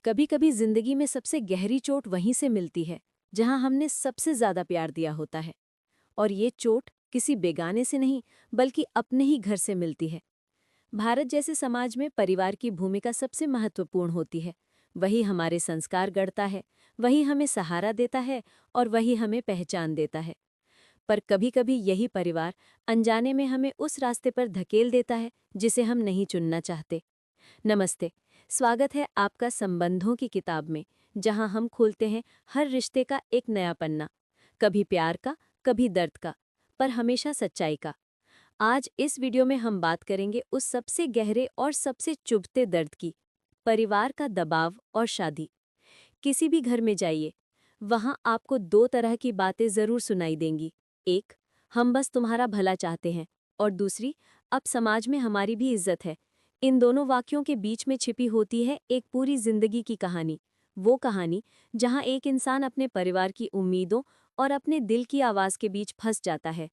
कभी कभी जिंदगी में सबसे गहरी चोट वहीं से मिलती है जहां हमने सबसे ज्यादा प्यार दिया होता है। और ये चोट किसी बेगाने से नहीं बल्कि अपने ही घर से मिलती है। भारत जैसे समाज में परिवार की भूमिका सबसे महत्वपूर्ण होती है। वही हमारे संस्कार गढ़ता है, वही हमें सहारा देता है और वही हमें पहचान देता है। पर कभी कभी यही परिवार अनजाने में हमें उस रास्ते पर धकेल देता है जिसे हम नहीं चुनना चाहते। नमस्ते, स्वागत है आपका संबंधों की किताब में, जहां हम खोलते हैं हर रिश्ते का एक नया पन्ना। कभी प्यार का, कभी दर्द का, पर हमेशा सच्चाई का। आज इस वीडियो में हम बात करेंगे उस सबसे गहरे और सबसे चुभते दर्द की, परिवार का दबाव और शादी। किसी भी घर में जाइए, वहां आपको दो तरह की बातें जरूर सुनाई देंगी। एक, हम बस तुम्हारा भला चाहते हैं, और दूसरी, अब समाज में हमारी भी इज्जत है। इन दोनों वाक्यों के बीच में छिपी होती है एक पूरी जिंदगी की कहानी। वो कहानी जहां एक इंसान अपने परिवार की उम्मीदों और अपने दिल की आवाज के बीच फंस जाता है।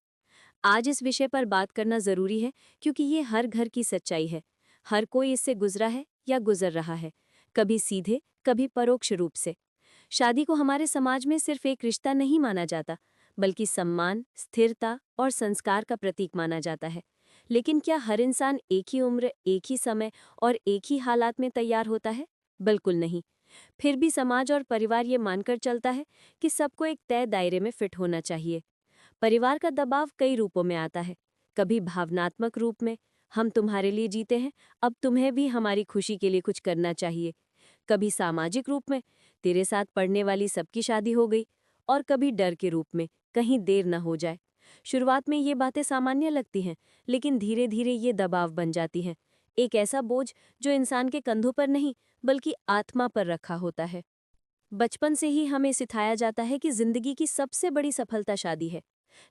आज इस विषय पर बात करना जरूरी है क्योंकि ये हर घर की सच्चाई है। हर कोई इससे गुजरा है या गुजर रहा है, कभी सीधे, कभी परोक्ष रूप से। शादी को हमारे समाज में सिर्फ एक रिश्ता नहीं माना जाता, बल्कि सम्मान, स्थिरता और संस्कार का प्रतीक माना जाता है। लेकिन क्या हर इंसान एक ही उम्र, एक ही समय और एक ही हालात में तैयार होता है? बिल्कुल नहीं। फिर भी समाज और परिवार ये मानकर चलता है कि सबको एक तय दायरे में फिट होना चाहिए। परिवार का दबाव कई रूपों में आता है। कभी भावनात्मक रूप में, हम तुम्हारे लिए जीते हैं, अब तुम्हें भी हमारी खुशी के लिए कुछ करना चाहिए। कभी सामाजिक रूप में, तेरे साथ पढ़ने वाली सबकी शादी हो गई। और कभी डर के रूप में, कहीं देर न हो जाए। शुरुआत में ये बातें सामान्य लगती हैं, लेकिन धीरे धीरे ये दबाव बन जाती हैं। एक ऐसा बोझ जो इंसान के कंधों पर नहीं बल्कि आत्मा पर रखा होता है। बचपन से ही हमें सिखाया जाता है कि जिंदगी की सबसे बड़ी सफलता शादी है।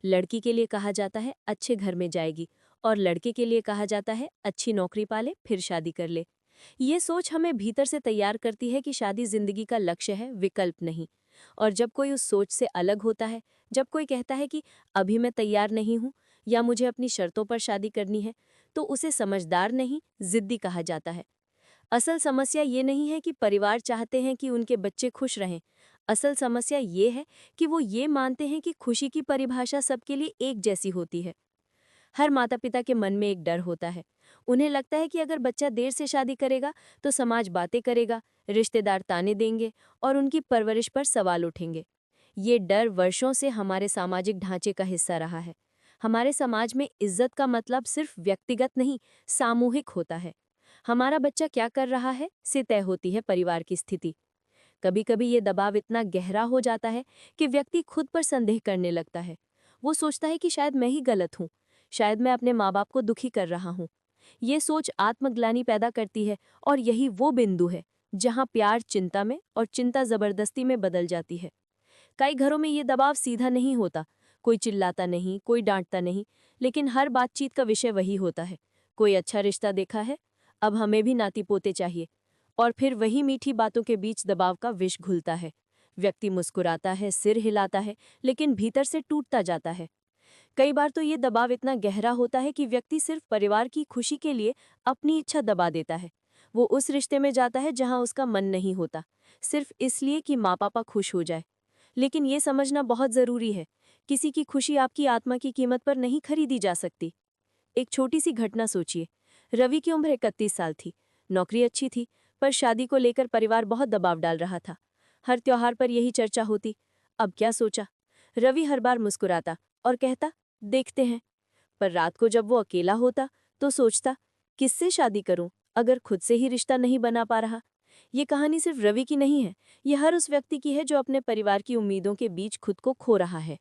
लड़की के लिए कहा जाता है अच्छे घर में जाएगी, और लड़के के लिए कहा जाता है अच्छी नौकरी पाले फिर शादी कर ले। ये सोच हमें भीतर से तैयार करती है कि शादी जिंदगी का लक्ष्य है, विकल्प नहीं। और जब कोई उस सोच से अलग होता है, जब कोई कहता है कि अभी मैं तैयार नहीं हूं या मुझे अपनी शर्तों पर शादी करनी है, तो उसे समझदार नहीं, जिद्दी कहा जाता है। असल समस्या ये नहीं है कि परिवार चाहते हैं कि उनके बच्चे खुश रहें। असल समस्या ये है कि वो ये मानते हैं कि खुशी की परिभाषा सबके लिए एक जैसी होती है। हर माता पिता के मन में एक डर होता है। उन्हें लगता है कि अगर बच्चा देर से शादी करेगा तो समाज बातें करेगा, रिश्तेदार ताने देंगे और उनकी परवरिश पर सवाल उठेंगे। ये डर वर्षों से हमारे सामाजिक ढांचे का हिस्सा रहा है। हमारे समाज में इज्जत का मतलब सिर्फ व्यक्तिगत नहीं, सामूहिक होता है। हमारा बच्चा क्या कर रहा है से तय होती है परिवार की स्थिति। कभी कभी ये दबाव इतना गहरा हो जाता है कि व्यक्ति खुद पर संदेह करने लगता है। वो सोचता है कि शायद मैं ही गलत हूँ, शायद मैं अपने माँ बाप को दुखी कर रहा हूँ। ये सोच आत्मग्लानि पैदा करती है, और यही वो बिंदु है जहाँ प्यार चिंता में और चिंता जबरदस्ती में बदल जाती है। कई घरों में ये दबाव सीधा नहीं होता। कोई चिल्लाता नहीं, कोई डांटता नहीं, लेकिन हर बातचीत का विषय वही होता है। कोई अच्छा रिश्ता देखा है, अब हमें भी नाती पोते चाहिए। और फिर वही मीठी बातों के बीच दबाव का विष घुलता है। व्यक्ति मुस्कुराता है, सिर हिलाता है, लेकिन भीतर से टूटता जाता है। कई बार तो ये दबाव इतना गहरा होता है कि व्यक्ति सिर्फ परिवार की खुशी के लिए अपनी इच्छा दबा देता है। वो उस रिश्ते में जाता है जहां उसका मन नहीं होता, सिर्फ इसलिए कि माँ पापा खुश हो जाए। लेकिन ये समझना बहुत जरूरी है, किसी की खुशी आपकी आत्मा की कीमत पर नहीं खरीदी जा सकती। एक छोटी सी घटना सोचिए। रवि की उम्र 31 साल थी, नौकरी अच्छी थी, पर शादी को लेकर परिवार बहुत दबाव डाल रहा था। हर त्योहार पर यही चर्चा होती। अब क्या सोचा? रवि हर बार मुस्कुराता और कहता, देखते हैं। पर रात को जब वो अकेला होता तो सोचता, किससे शादी करूं अगर खुद से ही रिश्ता नहीं बना पा रहा। ये कहानी सिर्फ रवि की नहीं है, ये हर उस व्यक्ति की है जो अपने परिवार की उम्मीदों के बीच खुद को खो रहा है।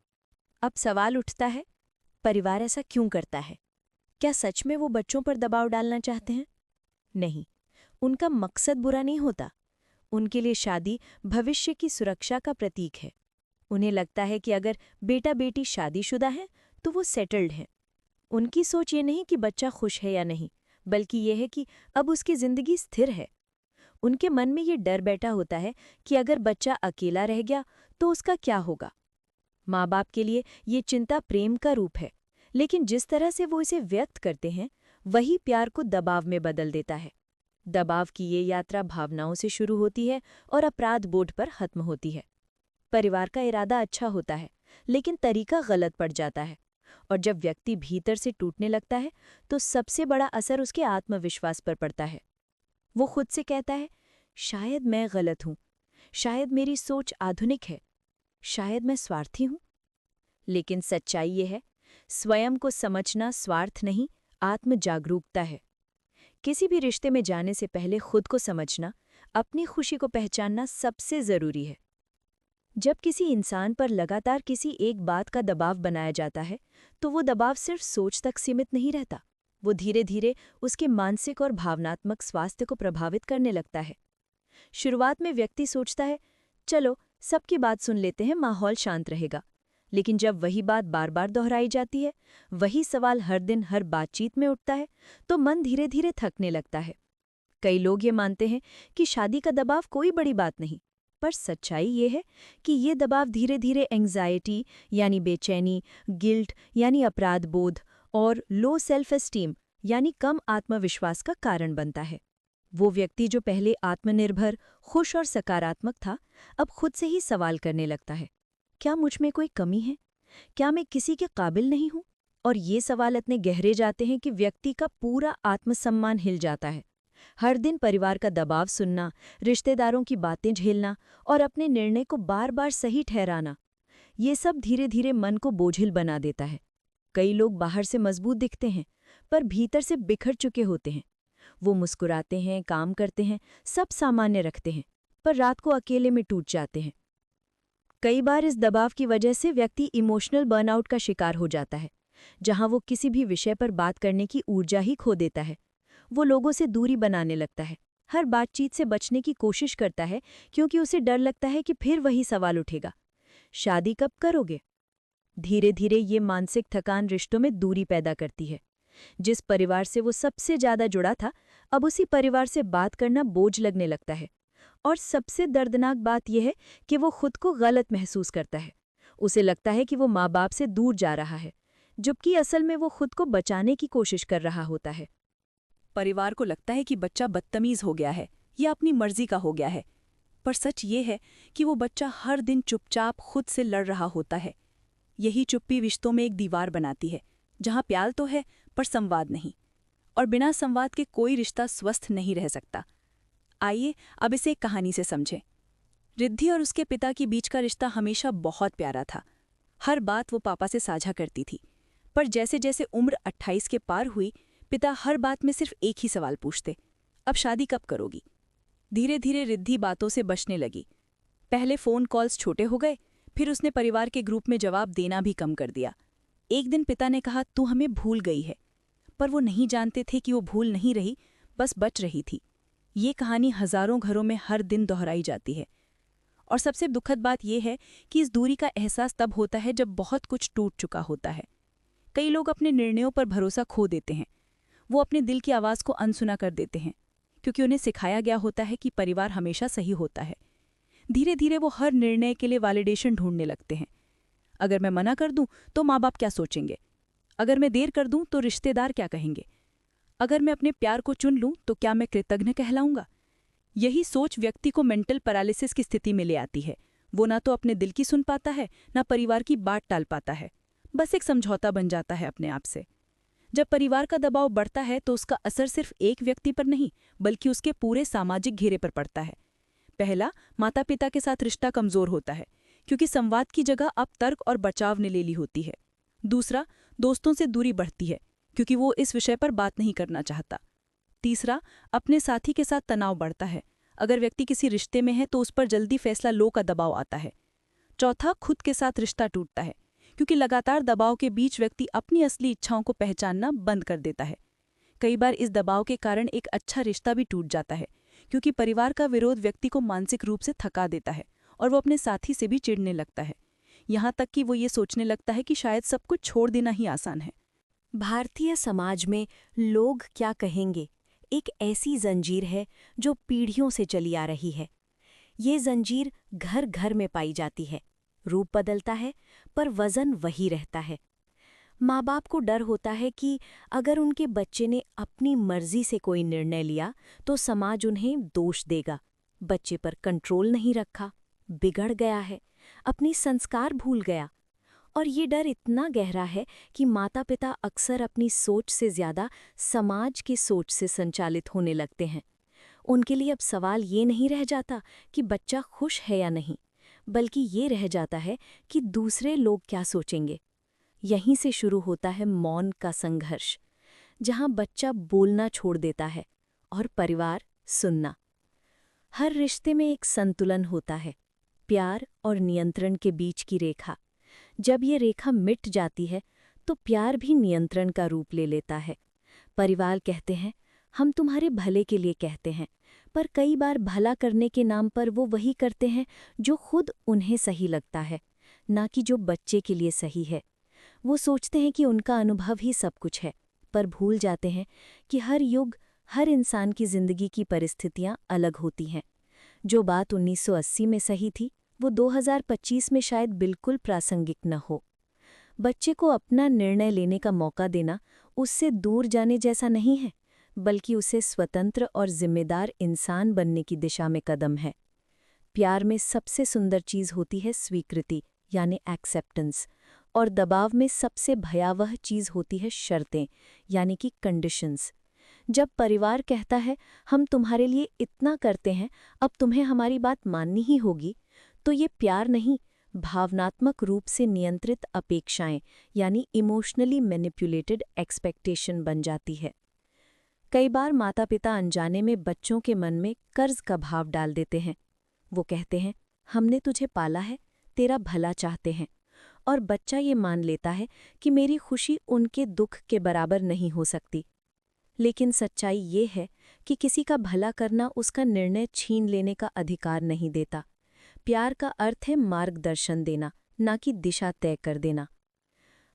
अब सवाल उठता है, परिवार ऐसा क्यों करता है? क्या सच में वो बच्चों पर दबाव डालना चाहते हैं? नहीं, उनका मकसद बुरा नहीं होता। उनके लिए शादी भविष्य की सुरक्षा का प्रतीक है। उन्हें लगता है कि अगर बेटा बेटी शादीशुदा है तो वो सेटल्ड हैं। उनकी सोच ये नहीं कि बच्चा खुश है या नहीं, बल्कि ये है कि अब उसकी जिंदगी स्थिर है। उनके मन में ये डर बैठा होता है कि अगर बच्चा अकेला रह गया तो उसका क्या होगा। माँ बाप के लिए ये चिंता प्रेम का रूप है, लेकिन जिस तरह से वो इसे व्यक्त करते हैं वही प्यार को दबाव में बदल देता है। दबाव की ये यात्रा भावनाओं से शुरू होती है और अपराध बोध पर खत्म होती है। परिवार का इरादा अच्छा होता है, लेकिन तरीका गलत पड़ जाता है, और जब व्यक्ति भीतर से टूटने लगता है तो सबसे बड़ा असर उसके आत्मविश्वास पर पड़ता है। वो खुद से कहता है, शायद मैं गलत हूं, शायद मेरी सोच आधुनिक है, शायद मैं स्वार्थी हूं। लेकिन सच्चाई ये है, स्वयं को समझना स्वार्थ नहीं, आत्म जागरूकता है। किसी भी रिश्ते में जाने से पहले खुद को समझना, अपनी खुशी को पहचानना सबसे जरूरी है। जब किसी इंसान पर लगातार किसी एक बात का दबाव बनाया जाता है, तो वो दबाव सिर्फ सोच तक सीमित नहीं रहता, वो धीरे धीरे उसके मानसिक और भावनात्मक स्वास्थ्य को प्रभावित करने लगता है। शुरुआत में व्यक्ति सोचता है, चलो सबकी बात सुन लेते हैं, माहौल शांत रहेगा। लेकिन जब वही बात बार बार दोहराई जाती है, वही सवाल हर दिन हर बातचीत में उठता है, तो मन धीरे धीरे थकने लगता है। कई लोग ये मानते हैं कि शादी का दबाव कोई बड़ी बात नहीं, पर सच्चाई ये है कि ये दबाव धीरे धीरे एंग्जाइटी यानी बेचैनी, गिल्ट यानी अपराध बोध और लो सेल्फ एस्टीम यानी कम आत्मविश्वास का कारण बनता है। वो व्यक्ति जो पहले आत्मनिर्भर, खुश और सकारात्मक था, अब खुद से ही सवाल करने लगता है, क्या मुझ में कोई कमी है? क्या मैं किसी के काबिल नहीं हूं? और ये सवाल इतने गहरे जाते हैं कि व्यक्ति का पूरा आत्मसम्मान हिल जाता है। हर दिन परिवार का दबाव सुनना, रिश्तेदारों की बातें झेलना और अपने निर्णय को बार बार सही ठहराना, ये सब धीरे धीरे मन को बोझिल बना देता है। कई लोग बाहर से मजबूत दिखते हैं, पर भीतर से बिखर चुके होते हैं। वो मुस्कुराते हैं, काम करते हैं, सब सामान्य रखते हैं, पर रात को अकेले में टूट जाते हैं। कई बार इस दबाव की वजह से व्यक्ति इमोशनल बर्नआउट का शिकार हो जाता है, जहां वो किसी भी विषय पर बात करने की ऊर्जा ही खो देता है। वो लोगों से दूरी बनाने लगता है, हर बातचीत से बचने की कोशिश करता है, क्योंकि उसे डर लगता है कि फिर वही सवाल उठेगा, शादी कब करोगे? धीरे धीरे ये मानसिक थकान रिश्तों में दूरी पैदा करती है। जिस परिवार से वो सबसे ज्यादा जुड़ा था, अब उसी परिवार से बात करना बोझ लगने लगता है। और सबसे दर्दनाक बात यह है कि वो खुद को गलत महसूस करता है। उसे लगता है कि वो माँ बाप से दूर जा रहा है, जबकि असल में वो खुद को बचाने की कोशिश कर रहा होता है। परिवार को लगता है कि बच्चा बदतमीज हो गया है या अपनी मर्जी का हो गया है, पर सच ये है कि वो बच्चा हर दिन चुपचाप खुद से लड़ रहा होता है। यही चुप्पी रिश्तों में एक दीवार बनाती है, जहां प्यार तो है पर संवाद नहीं, और बिना संवाद के कोई रिश्ता स्वस्थ नहीं रह सकता। आइए अब इसे एक कहानी से समझें। रिद्धि और उसके पिता के बीच का रिश्ता हमेशा बहुत प्यारा था। हर बात वो पापा से साझा करती थी, पर जैसे जैसे उम्र 28 के पार हुई, पिता हर बात में सिर्फ एक ही सवाल पूछते, अब शादी कब करोगी? धीरे धीरे रिद्धि बातों से बचने लगी। पहले फ़ोन कॉल्स छोटे हो गए, फिर उसने परिवार के ग्रुप में जवाब देना भी कम कर दिया। एक दिन पिता ने कहा, तू हमें भूल गई है, पर वो नहीं जानते थे कि वो भूल नहीं रही, बस बच रही थी। ये कहानी हजारों घरों में हर दिन दोहराई जाती है। और सबसे दुखद बात यह है कि इस दूरी का एहसास तब होता है जब बहुत कुछ टूट चुका होता है। कई लोग अपने निर्णयों पर भरोसा खो देते हैं। वो अपने दिल की आवाज़ को अनसुना कर देते हैं, क्योंकि उन्हें सिखाया गया होता है कि परिवार हमेशा सही होता है। धीरे धीरे वो हर निर्णय के लिए वैलिडेशन ढूंढने लगते हैं। अगर मैं मना कर दूं तो माँ बाप क्या सोचेंगे? अगर मैं देर कर दूं तो रिश्तेदार क्या कहेंगे? अगर मैं अपने प्यार को चुन लूं तो क्या मैं कृतज्ञ कहलाऊंगा? यही सोच व्यक्ति को मेंटल पैरालिसिस की स्थिति में ले आती है। वो ना तो अपने दिल की सुन पाता है, ना परिवार की बात टाल पाता है, बस एक समझौता बन जाता है अपने आप से। जब परिवार का दबाव बढ़ता है तो उसका असर सिर्फ एक व्यक्ति पर नहीं, बल्कि उसके पूरे सामाजिक घेरे पर पड़ता है। पहला, माता पिता के साथ रिश्ता कमजोर होता है, क्योंकि संवाद की जगह अब तर्क और बचाव ने ले ली होती है। दूसरा, दोस्तों से दूरी बढ़ती है, क्योंकि वो इस विषय पर बात नहीं करना चाहता। तीसरा, अपने साथी के साथ तनाव बढ़ता है। अगर व्यक्ति किसी रिश्ते में है तो उस पर जल्दी फैसला लो का दबाव आता है। चौथा, खुद के साथ रिश्ता टूटता है, क्योंकि लगातार दबाव के बीच व्यक्ति अपनी असली इच्छाओं को पहचानना बंद कर देता है। कई बार इस दबाव के कारण एक अच्छा रिश्ता भी टूट जाता है, क्योंकि परिवार का विरोध व्यक्ति को मानसिक रूप से थका देता है और वो अपने साथी से भी चिढ़ने लगता है, यहाँ तक कि वो ये सोचने लगता है कि शायद सब कुछ छोड़ देना ही आसान है। भारतीय समाज में लोग क्या कहेंगे एक ऐसी जंजीर है जो पीढ़ियों से चली आ रही है। ये जंजीर घर घर में पाई जाती है। रूप बदलता है, पर वजन वही रहता है। माँ बाप को डर होता है कि अगर उनके बच्चे ने अपनी मर्जी से कोई निर्णय लिया तो समाज उन्हें दोष देगा, बच्चे पर कंट्रोल नहीं रखा, बिगड़ गया है, अपनी संस्कार भूल गया। और ये डर इतना गहरा है कि माता पिता अक्सर अपनी सोच से ज्यादा समाज की सोच से संचालित होने लगते हैं। उनके लिए अब सवाल ये नहीं रह जाता कि बच्चा खुश है या नहीं, बल्कि ये रह जाता है कि दूसरे लोग क्या सोचेंगे। यहीं से शुरू होता है मौन का संघर्ष, जहां बच्चा बोलना छोड़ देता है और परिवार सुनना। हर रिश्ते में एक संतुलन होता है, प्यार और नियंत्रण के बीच की रेखा। जब ये रेखा मिट जाती है तो प्यार भी नियंत्रण का रूप ले लेता है। परिवार कहते हैं, हम तुम्हारे भले के लिए कहते हैं, पर कई बार भला करने के नाम पर वो वही करते हैं जो खुद उन्हें सही लगता है, ना कि जो बच्चे के लिए सही है। वो सोचते हैं कि उनका अनुभव ही सब कुछ है, पर भूल जाते हैं कि हर युग, हर इंसान की जिंदगी की परिस्थितियां अलग होती हैं। जो बात 1980 में सही थी, वो 2025 में शायद बिल्कुल प्रासंगिक न हो। बच्चे को अपना निर्णय लेने का मौका देना उससे दूर जाने जैसा नहीं है, बल्कि उसे स्वतंत्र और जिम्मेदार इंसान बनने की दिशा में कदम है। प्यार में सबसे सुंदर चीज होती है स्वीकृति, यानी एक्सेप्टेंस, और दबाव में सबसे भयावह चीज होती है शर्तें, यानी कि कंडीशंस। जब परिवार कहता है, हम तुम्हारे लिए इतना करते हैं, अब तुम्हें हमारी बात माननी ही होगी, तो ये प्यार नहीं, भावनात्मक रूप से नियंत्रित अपेक्षाएं, यानी इमोशनली मैनिपुलेटेड एक्सपेक्टेशन बन जाती है। कई बार माता पिता अनजाने में बच्चों के मन में कर्ज का भाव डाल देते हैं। वो कहते हैं, हमने तुझे पाला है, तेरा भला चाहते हैं, और बच्चा ये मान लेता है कि मेरी खुशी उनके दुख के बराबर नहीं हो सकती। लेकिन सच्चाई ये है कि किसी का भला करना उसका निर्णय छीन लेने का अधिकार नहीं देता। प्यार का अर्थ है मार्गदर्शन देना, ना कि दिशा तय कर देना।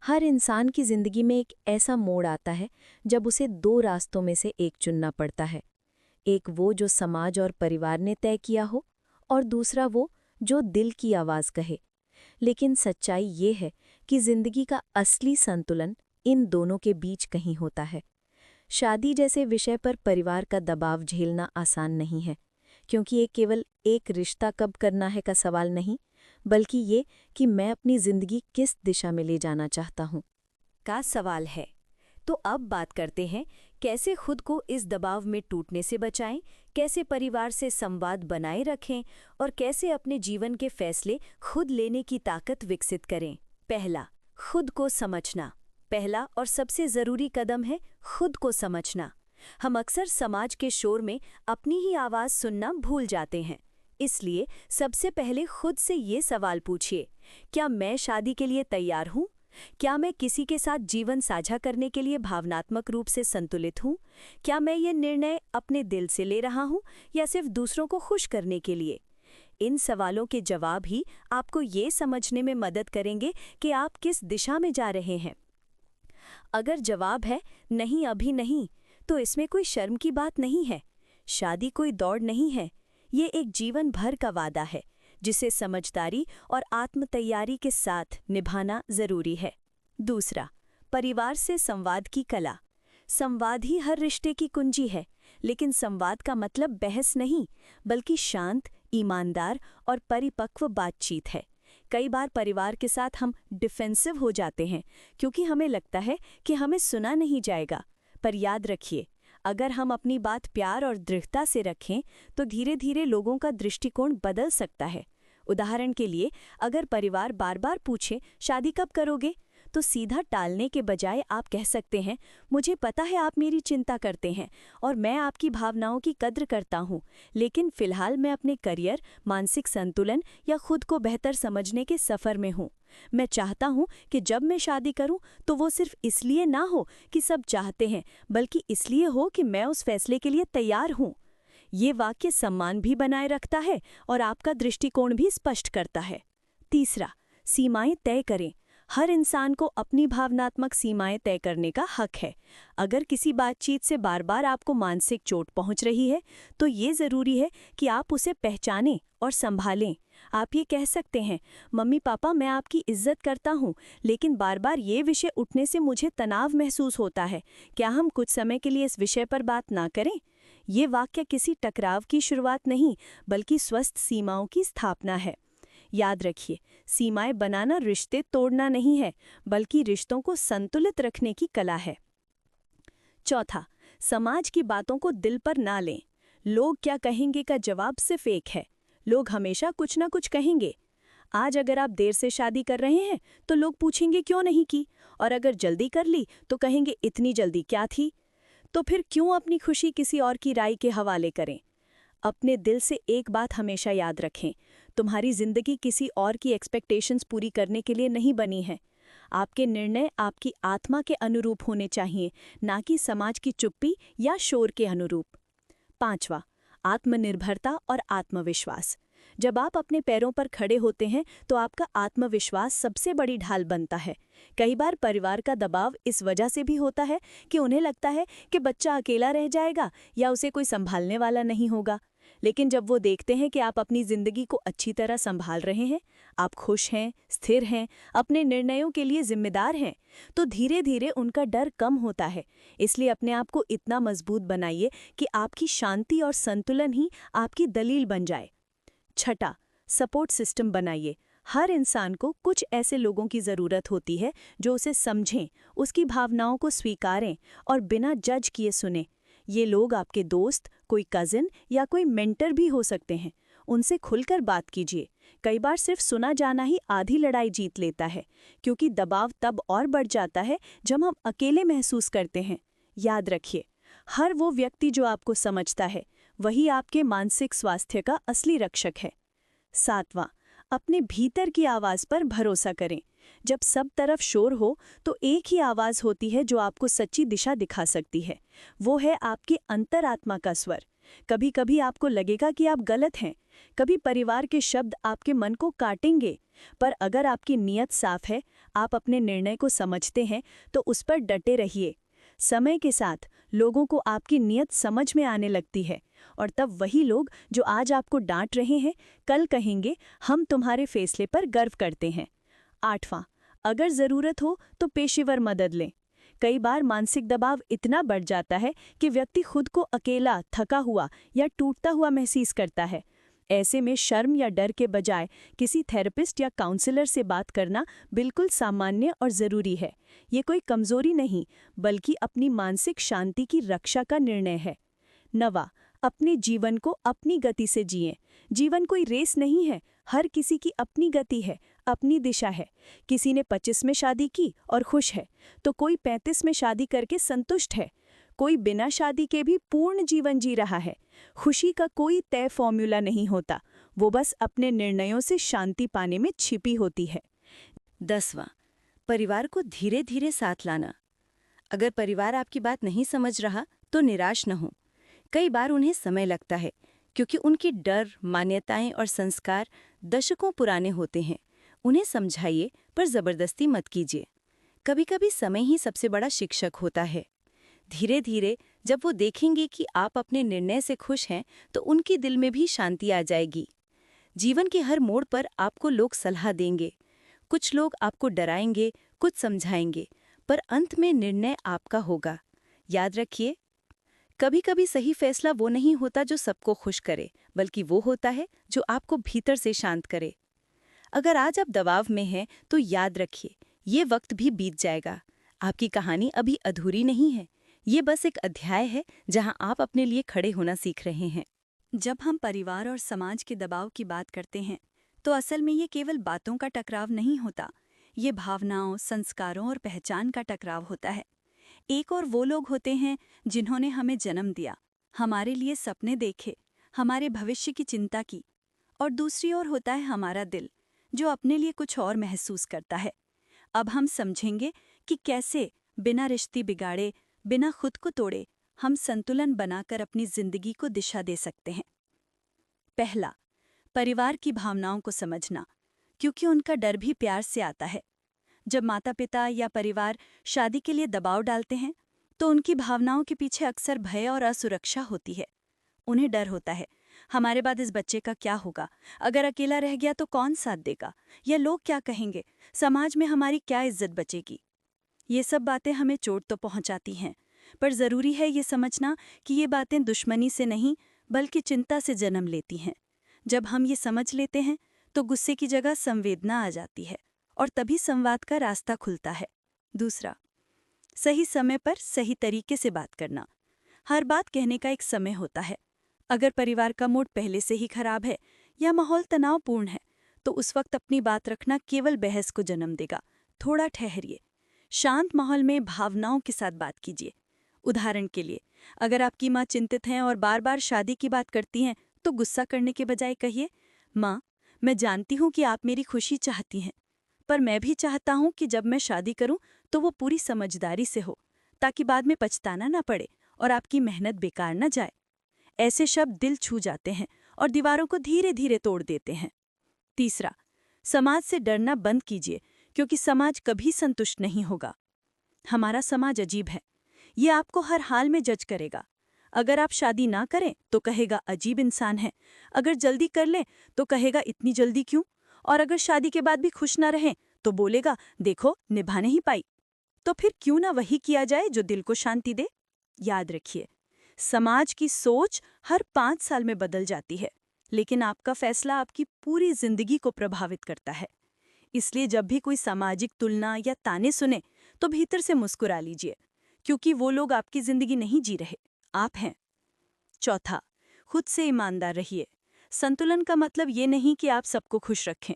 हर इंसान की जिंदगी में एक ऐसा मोड़ आता है जब उसे दो रास्तों में से एक चुनना पड़ता है। एक वो जो समाज और परिवार ने तय किया हो, और दूसरा वो जो दिल की आवाज़ कहे। लेकिन सच्चाई ये है कि जिंदगी का असली संतुलन इन दोनों के बीच कहीं होता है। शादी जैसे विषय पर परिवार का दबाव झेलना आसान नहीं है, क्योंकि ये केवल एक रिश्ता कब करना है का सवाल नहीं, बल्कि ये कि मैं अपनी जिंदगी किस दिशा में ले जाना चाहता हूँ का सवाल है। तो अब बात करते हैं कैसे खुद को इस दबाव में टूटने से बचाएं, कैसे परिवार से संवाद बनाए रखें और कैसे अपने जीवन के फैसले खुद लेने की ताकत विकसित करें। पहला, खुद को समझना। पहला और सबसे ज़रूरी कदम है खुद को समझना। हम अक्सर समाज के शोर में अपनी ही आवाज़ सुनना भूल जाते हैं। इसलिए सबसे पहले खुद से ये सवाल पूछिए, क्या मैं शादी के लिए तैयार हूँ? क्या मैं किसी के साथ जीवन साझा करने के लिए भावनात्मक रूप से संतुलित हूँ? क्या मैं ये निर्णय अपने दिल से ले रहा हूँ या सिर्फ दूसरों को खुश करने के लिए? इन सवालों के जवाब ही आपको ये समझने में मदद करेंगे कि आप किस दिशा में जा रहे हैं। अगर जवाब है नहीं, अभी नहीं, तो इसमें कोई शर्म की बात नहीं है। शादी कोई दौड़ नहीं है, ये एक जीवन भर का वादा है जिसे समझदारी और आत्म तैयारी के साथ निभाना जरूरी है। दूसरा, परिवार से संवाद की कला। संवाद ही हर रिश्ते की कुंजी है, लेकिन संवाद का मतलब बहस नहीं, बल्कि शांत, ईमानदार और परिपक्व बातचीत है। कई बार परिवार के साथ हम डिफेंसिव हो जाते हैं क्योंकि हमें लगता है कि हमें सुना नहीं जाएगा। पर याद रखिए, अगर हम अपनी बात प्यार और दृढ़ता से रखें तो धीरे धीरे लोगों का दृष्टिकोण बदल सकता है। उदाहरण के लिए, अगर परिवार बार बार पूछे शादी कब करोगे, तो सीधा टालने के बजाय आप कह सकते हैं, मुझे पता है आप मेरी चिंता करते हैं और मैं आपकी भावनाओं की कद्र करता हूँ, लेकिन फिलहाल मैं अपने करियर, मानसिक संतुलन या खुद को बेहतर समझने के सफ़र में हूँ। मैं चाहता हूँ कि जब मैं शादी करूँ तो वो सिर्फ इसलिए ना हो कि सब चाहते हैं, बल्कि इसलिए हो कि मैं उस फैसले के लिए तैयार हूँ। ये वाक्य सम्मान भी बनाए रखता है और आपका दृष्टिकोण भी स्पष्ट करता है। तीसरा, सीमाएं तय करें। हर इंसान को अपनी भावनात्मक सीमाएं तय करने का हक है। अगर किसी बातचीत से बार बार आपको मानसिक चोट पहुंच रही है, तो ये ज़रूरी है कि आप उसे पहचानें और संभालें। आप ये कह सकते हैं, मम्मी पापा मैं आपकी इज्जत करता हूँ, लेकिन बार बार ये विषय उठने से मुझे तनाव महसूस होता है। क्या हम कुछ समय के लिए इस विषय पर बात ना करें? ये वाक्य किसी टकराव की शुरुआत नहीं, बल्कि स्वस्थ सीमाओं की स्थापना है। याद रखिए, सीमाएं बनाना रिश्ते तोड़ना नहीं है, बल्कि रिश्तों को संतुलित रखने की कला है। चौथा, समाज की बातों को दिल पर ना लें। लोग क्या कहेंगे का जवाब सिर्फ एक है। लोग हमेशा कुछ ना कुछ कहेंगे। आज अगर आप देर से शादी कर रहे हैं तो लोग पूछेंगे क्यों नहीं की, और अगर जल्दी कर ली तो कहेंगे इतनी जल्दी क्या थी। तो फिर क्यों अपनी खुशी किसी और की राय के हवाले करें? अपने दिल से एक बात हमेशा याद रखें, तुम्हारी जिंदगी किसी और की एक्सपेक्टेशंस पूरी करने के लिए नहीं बनी है। आपके निर्णय आपकी आत्मा के अनुरूप होने चाहिए, ना कि समाज की चुप्पी या शोर के अनुरूप। पांचवा, आत्मनिर्भरता और आत्मविश्वास। जब आप अपने पैरों पर खड़े होते हैं तो आपका आत्मविश्वास सबसे बड़ी ढाल बनता है। कई बार परिवार का दबाव इस वजह से भी होता है कि उन्हें लगता है कि बच्चा अकेला रह जाएगा या उसे कोई संभालने वाला नहीं होगा। लेकिन जब वो देखते हैं कि आप अपनी जिंदगी को अच्छी तरह संभाल रहे हैं, आप खुश हैं, स्थिर हैं, अपने निर्णयों के लिए जिम्मेदार हैं, तो धीरे धीरे उनका डर कम होता है। इसलिए अपने आप को इतना मजबूत बनाइए कि आपकी शांति और संतुलन ही आपकी दलील बन जाए। छठा, सपोर्ट सिस्टम बनाइए। हर इंसान को कुछ ऐसे लोगों की ज़रूरत होती है जो उसे समझें, उसकी भावनाओं को स्वीकारें और बिना जज किए सुनें। ये लोग आपके दोस्त, कोई कज़िन या कोई मेंटर भी हो सकते हैं। उनसे खुलकर बात कीजिए। कई बार सिर्फ सुना जाना ही आधी लड़ाई जीत लेता है, क्योंकि दबाव तब और बढ़ जाता है जब हम अकेले महसूस करते हैं। याद रखिए, हर वो व्यक्ति जो आपको समझता है, वही आपके मानसिक स्वास्थ्य का असली रक्षक है। सातवां, अपने भीतर की आवाज़ पर भरोसा करें। जब सब तरफ शोर हो तो एक ही आवाज़ होती है जो आपको सच्ची दिशा दिखा सकती है। वो है आपकी अंतरात्मा का स्वर। कभी कभी आपको लगेगा कि आप गलत हैं, कभी परिवार के शब्द आपके मन को काटेंगे, पर अगर आपकी नीयत साफ है, आप अपने निर्णय को समझते हैं, तो उस पर डटे रहिए। समय के साथ लोगों को आपकी नीयत समझ में आने लगती है, और तब वही लोग जो आज आपको डांट रहे हैं, कल कहेंगे हम तुम्हारे फैसले पर गर्व करते हैं। आठवां, अगर ज़रूरत हो तो पेशेवर मदद लें। कई बार मानसिक दबाव इतना बढ़ जाता है कि व्यक्ति खुद को अकेला, थका हुआ या टूटता हुआ महसूस करता है। ऐसे में शर्म या डर के बजाय किसी थेरेपिस्ट या काउंसलर से बात करना बिल्कुल सामान्य और ज़रूरी है। ये कोई कमज़ोरी नहीं, बल्कि अपनी मानसिक शांति की रक्षा का निर्णय है। नवा, अपने जीवन को अपनी गति से जिएं। जीवन कोई रेस नहीं है, हर किसी की अपनी गति है, अपनी दिशा है। किसी ने 25 में शादी की और खुश है, तो कोई 35 में शादी करके संतुष्ट है। कोई बिना शादी के भी पूर्ण जीवन जी रहा है। खुशी का कोई तय फॉर्मूला नहीं होता, वो बस अपने निर्णयों से शांति पाने में छिपी होती है। 10वां, परिवार को धीरे धीरे साथ लाना। अगर परिवार आपकी बात नहीं समझ रहा तो निराश न हो। कई बार उन्हें समय लगता है, क्योंकि उनकी डर, मान्यताएं और संस्कार दशकों पुराने होते हैं। उन्हें समझाइए, पर ज़बरदस्ती मत कीजिए। कभी कभी समय ही सबसे बड़ा शिक्षक होता है। धीरे धीरे जब वो देखेंगे कि आप अपने निर्णय से खुश हैं, तो उनके दिल में भी शांति आ जाएगी। जीवन के हर मोड़ पर आपको लोग सलाह देंगे। कुछ लोग आपको डराएंगे, कुछ समझाएंगे, पर अंत में निर्णय आपका होगा। याद रखिए, कभी कभी सही फैसला वो नहीं होता जो सबको खुश करे, बल्कि वो होता है जो आपको भीतर से शांत करे। अगर आज आप दबाव में हैं, तो याद रखिए, ये वक्त भी बीत जाएगा। आपकी कहानी अभी अधूरी नहीं है। ये बस एक अध्याय है जहां आप अपने लिए खड़े होना सीख रहे हैं। जब हम परिवार और समाज के दबाव की बात करते हैं, तो असल में ये केवल बातों का टकराव नहीं होता। ये भावनाओं, संस्कारों और पहचान का टकराव होता है। एक और वो लोग होते हैं जिन्होंने हमें जन्म दिया, हमारे लिए सपने देखे, हमारे भविष्य की चिंता की, और दूसरी ओर होता है हमारा दिल, जो अपने लिए कुछ और महसूस करता है। अब हम समझेंगे कि कैसे बिना रिश्ते बिगाड़े, बिना खुद को तोड़े, हम संतुलन बनाकर अपनी जिंदगी को दिशा दे सकते हैं। पहला, परिवार की भावनाओं को समझना, क्योंकि उनका डर भी प्यार से आता है। जब माता पिता या परिवार शादी के लिए दबाव डालते हैं तो उनकी भावनाओं के पीछे अक्सर भय और असुरक्षा होती है। उन्हें डर होता है, हमारे बाद इस बच्चे का क्या होगा, अगर अकेला रह गया तो कौन साथ देगा, या लोग क्या कहेंगे, समाज में हमारी क्या इज्जत बचेगी। ये सब बातें हमें चोट तो पहुंचाती हैं, पर ज़रूरी है ये समझना कि ये बातें दुश्मनी से नहीं बल्कि चिंता से जन्म लेती हैं। जब हम ये समझ लेते हैं तो गुस्से की जगह संवेदना आ जाती है और तभी संवाद का रास्ता खुलता है। दूसरा, सही समय पर सही तरीके से बात करना। हर बात कहने का एक समय होता है। अगर परिवार का मूड पहले से ही खराब है या माहौल तनावपूर्ण है तो उस वक्त अपनी बात रखना केवल बहस को जन्म देगा। थोड़ा ठहरिए, शांत माहौल में भावनाओं के साथ बात कीजिए। उदाहरण के लिए, अगर आपकी माँ चिंतित हैं और बार बार शादी की बात करती हैं तो गुस्सा करने के बजाय कहिए, माँ, मैं जानती हूँ कि आप मेरी खुशी चाहती हैं, पर मैं भी चाहता हूँ कि जब मैं शादी करूँ तो वो पूरी समझदारी से हो, ताकि बाद में पछताना ना पड़े और आपकी मेहनत बेकार न जाए। ऐसे शब्द दिल छू जाते हैं और दीवारों को धीरे धीरे तोड़ देते हैं। तीसरा, समाज से डरना बंद कीजिए, क्योंकि समाज कभी संतुष्ट नहीं होगा। हमारा समाज अजीब है, ये आपको हर हाल में जज करेगा। अगर आप शादी ना करें तो कहेगा अजीब इंसान है, अगर जल्दी कर लें तो कहेगा इतनी जल्दी क्यों, और अगर शादी के बाद भी खुश ना रहें तो बोलेगा देखो निभा नहीं पाई। तो फिर क्यों ना वही किया जाए जो दिल को शांति दे। याद रखिए, समाज की सोच हर 5 साल में बदल जाती है, लेकिन आपका फैसला आपकी पूरी जिंदगी को प्रभावित करता है। इसलिए जब भी कोई सामाजिक तुलना या ताने सुने तो भीतर से मुस्कुरा लीजिए, क्योंकि वो लोग आपकी जिंदगी नहीं जी रहे, आप हैं। चौथा, खुद से ईमानदार रहिए। संतुलन का मतलब ये नहीं कि आप सबको खुश रखें।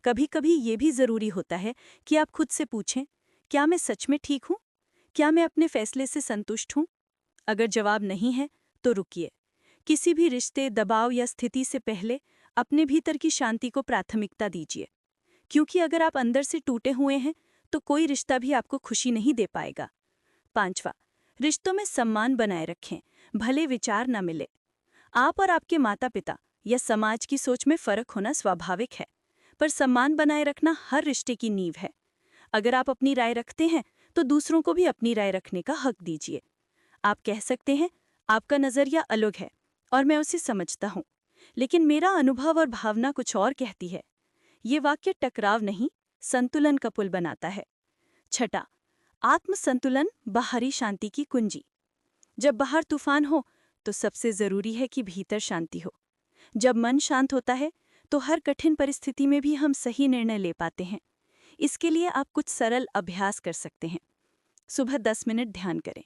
कभी कभी ये भी जरूरी होता है कि आप खुद से पूछें, क्या मैं सच में ठीक हूँ? क्या मैं अपने फैसले से संतुष्ट हूँ? अगर जवाब नहीं है तो रुकिए। किसी भी रिश्ते, दबाव या स्थिति से पहले अपने भीतर की शांति को प्राथमिकता दीजिए, क्योंकि अगर आप अंदर से टूटे हुए हैं तो कोई रिश्ता भी आपको खुशी नहीं दे पाएगा। पांचवा, रिश्तों में सम्मान बनाए रखें, भले विचार न मिले। आप और आपके माता पिता या समाज की सोच में फर्क होना स्वाभाविक है, पर सम्मान बनाए रखना हर रिश्ते की नींव है। अगर आप अपनी राय रखते हैं तो दूसरों को भी अपनी राय रखने का हक दीजिए। आप कह सकते हैं, आपका नजरिया अलग है और मैं उसे समझता हूँ, लेकिन मेरा अनुभव और भावना कुछ और कहती है। ये वाक्य टकराव नहीं, संतुलन का पुल बनाता है। छठा, आत्मसंतुलन बाहरी शांति की कुंजी। जब बाहर तूफान हो तो सबसे जरूरी है कि भीतर शांति हो। जब मन शांत होता है तो हर कठिन परिस्थिति में भी हम सही निर्णय ले पाते हैं। इसके लिए आप कुछ सरल अभ्यास कर सकते हैं। सुबह 10 मिनट ध्यान करें।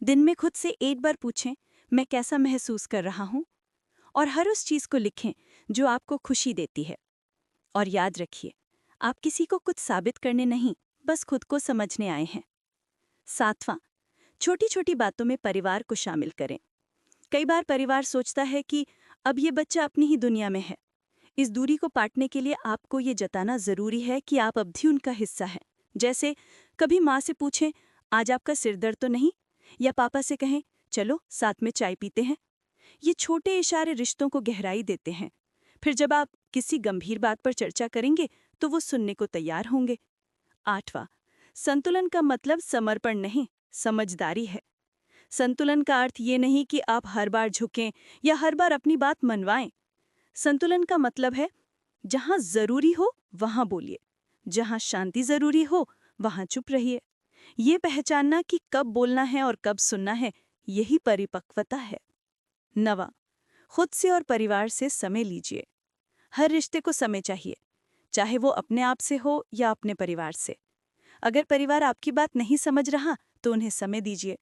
दिन में खुद से एक बार पूछें, मैं कैसा महसूस कर रहा हूँ, और हर उस चीज़ को लिखें जो आपको खुशी देती है। और याद रखिए, आप किसी को कुछ साबित करने नहीं, बस खुद को समझने आए हैं। सातवां, छोटी छोटी बातों में परिवार को शामिल करें। कई बार परिवार सोचता है कि अब ये बच्चा अपनी ही दुनिया में है। इस दूरी को पाटने के लिए आपको ये जताना जरूरी है कि आप अब भी उनका हिस्सा हैं। जैसे कभी माँ से पूछें, आज आपका सिर दर्द तो नहीं, या पापा से कहें, चलो साथ में चाय पीते हैं। ये छोटे इशारे रिश्तों को गहराई देते हैं। फिर जब आप किसी गंभीर बात पर चर्चा करेंगे तो वो सुनने को तैयार होंगे। आठवां, संतुलन का मतलब समर्पण नहीं, समझदारी है। संतुलन का अर्थ ये नहीं कि आप हर बार झुकें या हर बार अपनी बात मनवाएं। संतुलन का मतलब है, जहां जरूरी हो वहां बोलिए, जहां शांति जरूरी हो वहां चुप रहिए। ये पहचानना कि कब बोलना है और कब सुनना है, यही परिपक्वता है। नवा, खुद से और परिवार से समय लीजिए। हर रिश्ते को समय चाहिए, चाहे वो अपने आप से हो या अपने परिवार से। अगर परिवार आपकी बात नहीं समझ रहा तो उन्हें समय दीजिए।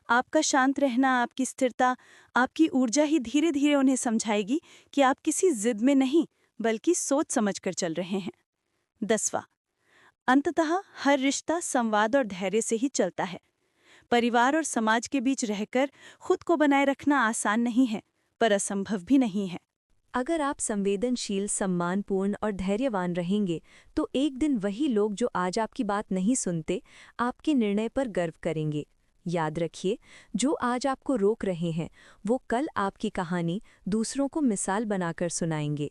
आपका शांत रहना, आपकी स्थिरता, आपकी ऊर्जा ही धीरे धीरे उन्हें समझाएगी कि आप किसी जिद में नहीं बल्कि सोच समझकर चल रहे हैं। 10वां, अंततः हर रिश्ता संवाद और धैर्य से ही चलता है। परिवार और समाज के बीच रहकर खुद को बनाए रखना आसान नहीं है, पर असंभव भी नहीं है। अगर आप संवेदनशील, सम्मानपूर्ण और धैर्यवान रहेंगे तो एक दिन वही लोग जो आज आपकी बात नहीं सुनते, आपके निर्णय पर गर्व करेंगे। याद रखिए, जो आज आपको रोक रहे हैं वो कल आपकी कहानी दूसरों को मिसाल बनाकर सुनाएंगे।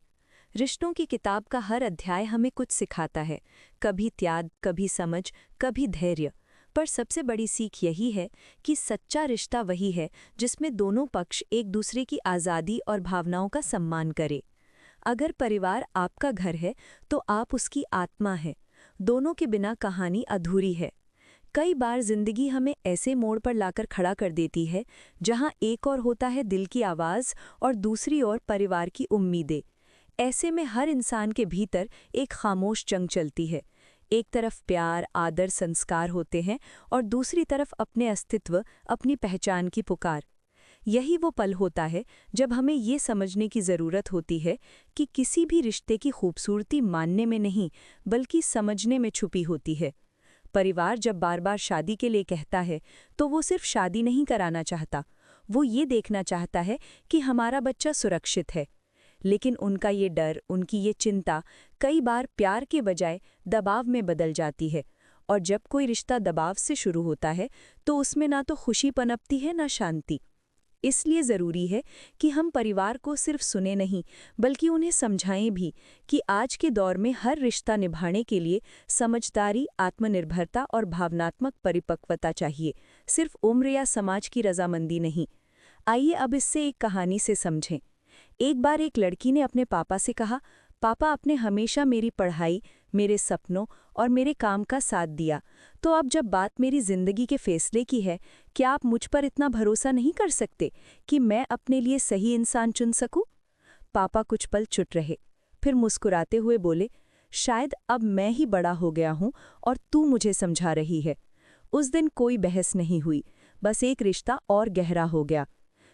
रिश्तों की किताब का हर अध्याय हमें कुछ सिखाता है, कभी त्याग, कभी समझ, कभी धैर्य। पर सबसे बड़ी सीख यही है कि सच्चा रिश्ता वही है जिसमें दोनों पक्ष एक दूसरे की आज़ादी और भावनाओं का सम्मान करें। अगर परिवार आपका घर है तो आप उसकी आत्मा है। दोनों के बिना कहानी अधूरी है। कई बार जिंदगी हमें ऐसे मोड़ पर लाकर खड़ा कर देती है जहां एक ओर होता है दिल की आवाज़ और दूसरी ओर परिवार की उम्मीदें। ऐसे में हर इंसान के भीतर एक खामोश जंग चलती है। एक तरफ प्यार, आदर, संस्कार होते हैं और दूसरी तरफ अपने अस्तित्व, अपनी पहचान की पुकार। यही वो पल होता है जब हमें ये समझने की ज़रूरत होती है कि किसी भी रिश्ते की खूबसूरती मानने में नहीं, बल्कि समझने में छुपी होती है। परिवार जब बार बार शादी के लिए कहता है तो वो सिर्फ शादी नहीं कराना चाहता, वो ये देखना चाहता है कि हमारा बच्चा सुरक्षित है। लेकिन उनका ये डर, उनकी ये चिंता कई बार प्यार के बजाय दबाव में बदल जाती है। और जब कोई रिश्ता दबाव से शुरू होता है तो उसमें ना तो खुशी पनपती है, ना शांति। इसलिए ज़रूरी है कि हम परिवार को सिर्फ सुने नहीं, बल्कि उन्हें समझाएं भी कि आज के दौर में हर रिश्ता निभाने के लिए समझदारी, आत्मनिर्भरता और भावनात्मक परिपक्वता चाहिए, सिर्फ उम्र या समाज की रजामंदी नहीं। आइए अब इससे एक कहानी से समझें। एक बार एक लड़की ने अपने पापा से कहा, पापा, आपने हमेशा मेरी पढ़ाई, मेरे सपनों और मेरे काम का साथ दिया, तो अब जब बात मेरी ज़िंदगी के फैसले की है, क्या आप मुझ पर इतना भरोसा नहीं कर सकते कि मैं अपने लिए सही इंसान चुन सकूं? पापा कुछ पल चुप रहे, फिर मुस्कुराते हुए बोले, शायद अब मैं ही बड़ा हो गया हूं और तू मुझे समझा रही है। उस दिन कोई बहस नहीं हुई, बस एक रिश्ता और गहरा हो गया।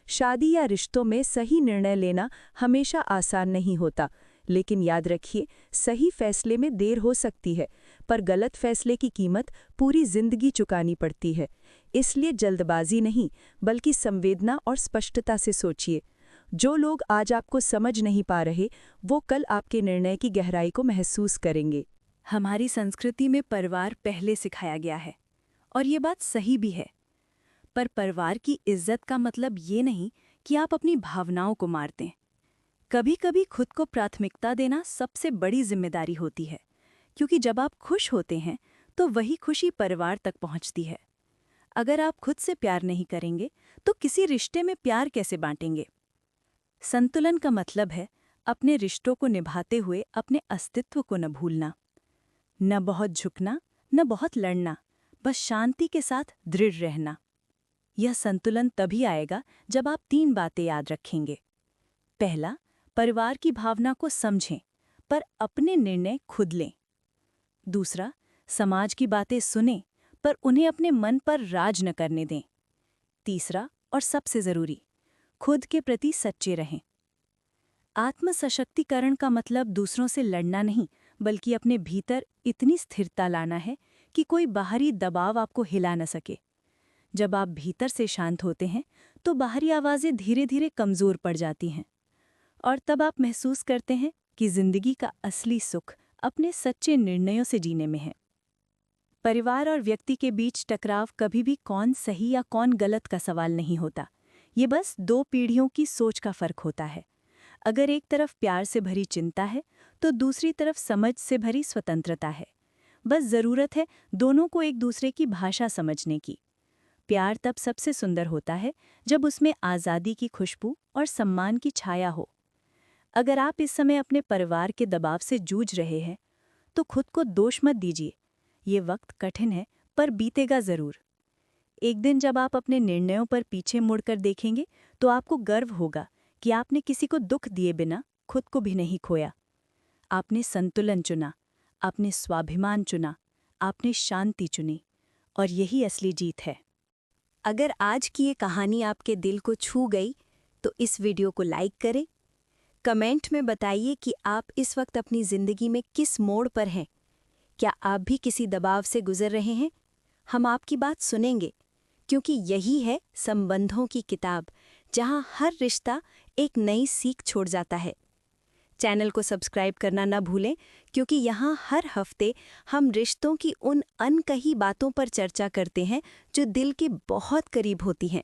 शादी या रिश्तों में सही निर्णय लेना हमेशा आसान नहीं होता, लेकिन याद रखिए, सही फैसले में देर हो सकती है, पर गलत फैसले की कीमत पूरी जिंदगी चुकानी पड़ती है। इसलिए जल्दबाजी नहीं, बल्कि संवेदना और स्पष्टता से सोचिए। जो लोग आज आपको समझ नहीं पा रहे, वो कल आपके निर्णय की गहराई को महसूस करेंगे। हमारी संस्कृति में परिवार पहले सिखाया गया है, और ये बात सही भी है। पर परिवार की इज्जत का मतलब ये नहीं कि आप अपनी भावनाओं को मार दें। कभी कभी खुद को प्राथमिकता देना सबसे बड़ी जिम्मेदारी होती है, क्योंकि जब आप खुश होते हैं तो वही खुशी परिवार तक पहुंचती है। अगर आप खुद से प्यार नहीं करेंगे तो किसी रिश्ते में प्यार कैसे बांटेंगे? संतुलन का मतलब है अपने रिश्तों को निभाते हुए अपने अस्तित्व को न भूलना, न बहुत झुकना, न बहुत लड़ना, बस शांति के साथ दृढ़ रहना। यह संतुलन तभी आएगा जब आप 3 बातें याद रखेंगे। पहला, परिवार की भावना को समझें, पर अपने निर्णय खुद लें। दूसरा, समाज की बातें सुनें, पर उन्हें अपने मन पर राज न करने दें। तीसरा और सबसे ज़रूरी, खुद के प्रति सच्चे रहें। आत्म सशक्तिकरण का मतलब दूसरों से लड़ना नहीं, बल्कि अपने भीतर इतनी स्थिरता लाना है कि कोई बाहरी दबाव आपको हिला न सके। जब आप भीतर से शांत होते हैं तो बाहरी आवाज़ें धीरे धीरे कमज़ोर पड़ जाती हैं, और तब आप महसूस करते हैं कि जिंदगी का असली सुख अपने सच्चे निर्णयों से जीने में है। परिवार और व्यक्ति के बीच टकराव कभी भी कौन सही या कौन गलत का सवाल नहीं होता। ये बस 2 पीढ़ियों की सोच का फर्क होता है। अगर एक तरफ प्यार से भरी चिंता है तो दूसरी तरफ समझ से भरी स्वतंत्रता है। बस ज़रूरत है दोनों को एक दूसरे की भाषा समझने की। प्यार तब सबसे सुंदर होता है जब उसमें आज़ादी की खुशबू और सम्मान की छाया हो। अगर आप इस समय अपने परिवार के दबाव से जूझ रहे हैं तो खुद को दोष मत दीजिए। ये वक्त कठिन है, पर बीतेगा ज़रूर। एक दिन जब आप अपने निर्णयों पर पीछे मुड़कर देखेंगे तो आपको गर्व होगा कि आपने किसी को दुख दिए बिना खुद को भी नहीं खोया। आपने संतुलन चुना, आपने स्वाभिमान चुना, आपने शांति चुनी, और यही असली जीत है। अगर आज की ये कहानी आपके दिल को छू गई तो इस वीडियो को लाइक करें। कमेंट में बताइए कि आप इस वक्त अपनी ज़िंदगी में किस मोड़ पर हैं। क्या आप भी किसी दबाव से गुजर रहे हैं? हम आपकी बात सुनेंगे, क्योंकि यही है संबंधों की किताब, जहां हर रिश्ता एक नई सीख छोड़ जाता है। चैनल को सब्सक्राइब करना न भूलें, क्योंकि यहाँ हर हफ्ते हम रिश्तों की उन अनकही बातों पर चर्चा करते हैं जो दिल के बहुत करीब होती हैं।